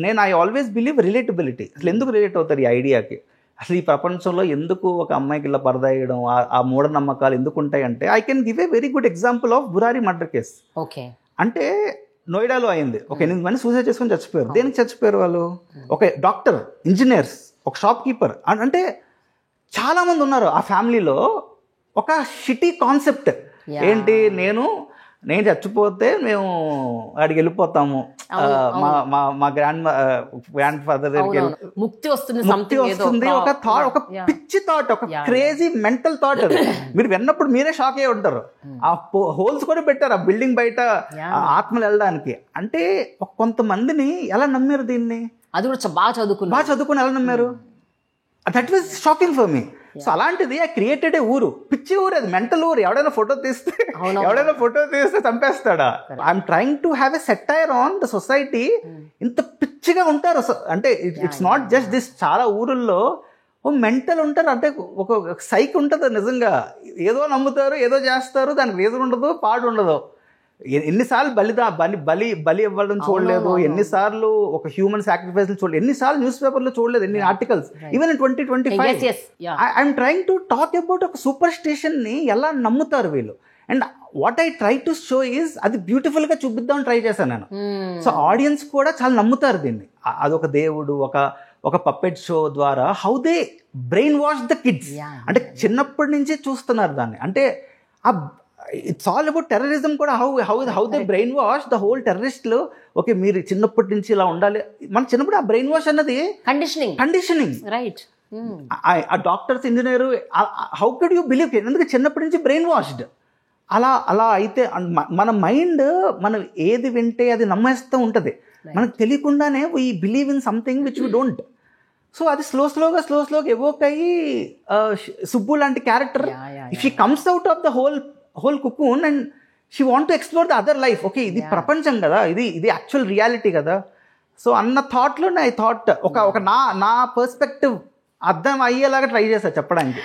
నేను I always believe relatability. అసలు ఎందుకు రిలేట్ అవుతారు ఈ ఐడియాకి? అసలు ఈ ప్రపంచంలో ఎందుకు ఒక అమ్మాయికి ఇలా పరదా వేయడం, ఆ మూఢనమ్మకాలు ఎందుకు ఉంటాయంటే, I can give a very good example of Burari murder case. Okay. అంటే నోయిడాలో అయింది. ఒక 8 మంది సూసైడ్ చేసుకొని చచ్చిపోయారు. దేనికి చచ్చిపోయారు వాళ్ళు? ఒక డాక్టర్, ఇంజనీర్స్, ఒక షాప్ కీపర్. అంటే చాలామంది ఉన్నారు ఆ ఫ్యామిలీలో. ఒక షిటీ కాన్సెప్ట్ ఏంటి, నేను చచ్చిపోతే మేము అడిగి వెళ్ళిపోతాము, మా గ్రాండ్ ఫాదర్ దగ్గరికి ముక్తి వస్తుంది. ఒక పిచ్చి థాట్, ఒక క్రేజీ మెంటల్ థాట్. మీరు విన్నప్పుడు మీరే షాక్ అయ్యి ఉంటారు. ఆ హోల్స్ కూడా పెట్టారు ఆ బిల్డింగ్ బయట ఆత్మలు వెళ్ళడానికి. అంటే కొంతమందిని ఎలా నమ్మారు దీన్ని? అది కూడా బాగా చదువుకుని ఎలా నమ్మారు? That was shocking for me. So అలాంటిది ఐ క్రియేటెడ్ ఏ ఊరు, పిచ్చి ఊరు, అది మెంటల్ ఊరు. ఎవడైనా ఫోటో తీస్తే చంపేస్తాడా? I'm trying to have a satire on the society. ఇంత పిచ్చిగా ఉంటారు. అంటే ఇట్స్ నాట్ జస్ట్ దిస్. చాలా ఊరుల్లో ఓ మెంటల్ ఉంటారు. అంటే ఒక సైక్ ఉంటుంది నిజంగా. ఏదో నమ్ముతారు, ఏదో చేస్తారు, దానికి రీజన్ ఉండదు, పాడు ఉండదు. ఎన్నిసార్లు బలి ఇవ్వడం చూడలేదు, ఎన్నిసార్లు ఒక హ్యూమన్ సాక్రిఫైస్ చూడలేదు, ఎన్నిసార్లు న్యూస్ పేపర్లో చూడలేదు, ఎన్ని articles. Even 2025 I'm trying to talk about ఒక సూపర్ స్టిషన్ ని ఎలా నమ్ముతారు వీళ్ళు. And what I try to show is అది బ్యూటిఫుల్ గా చూపిద్దామని ట్రై చేశాను నేను. సో ఆడియన్స్ కూడా చాలా నమ్ముతారు దీన్ని. అదొక దేవుడు, ఒక పప్పెట్ షో ద్వారా how they brain wash the kids. అంటే చిన్నప్పటి నుంచే చూస్తున్నారు దాన్ని. అంటే ఇట్స్ ఆల్ అబౌట్ టెర్రరిజం కూడా. How they brain wash the whole టెర్రరిస్టులు. ఓకే, మీరు చిన్నప్పటి నుంచి ఇలా ఉండాలి. మన చిన్నప్పుడు ఆ బ్రెయిన్ వాష్ అన్నది కండిషనింగ్ రైట్. ఆ doctors, engineer, how could you believe? ఎందుకంటే చిన్నప్పటి నుంచి బ్రెయిన్ వాష్డ్. అలా అయితే మన మైండ్ మనం ఏది వింటే అది నమ్మేస్తూ ఉంటుంది. మనకు తెలియకుండానే we believe in something which we don't. So అది స్లోగా ఎవోక్ అయ్యి సుబ్బు లాంటి character, if she comes out of the whole cocoon and she want to explore the other life. Okay, ఇది ప్రపంచం కదా, ఇది యాక్చువల్ రియాలిటీ కదా. సో అన్న థాట్లో ఐ థాట్ ఒక నా పర్స్పెక్టివ్ అర్థం అయ్యేలాగా ట్రై చేశా చెప్పడానికి.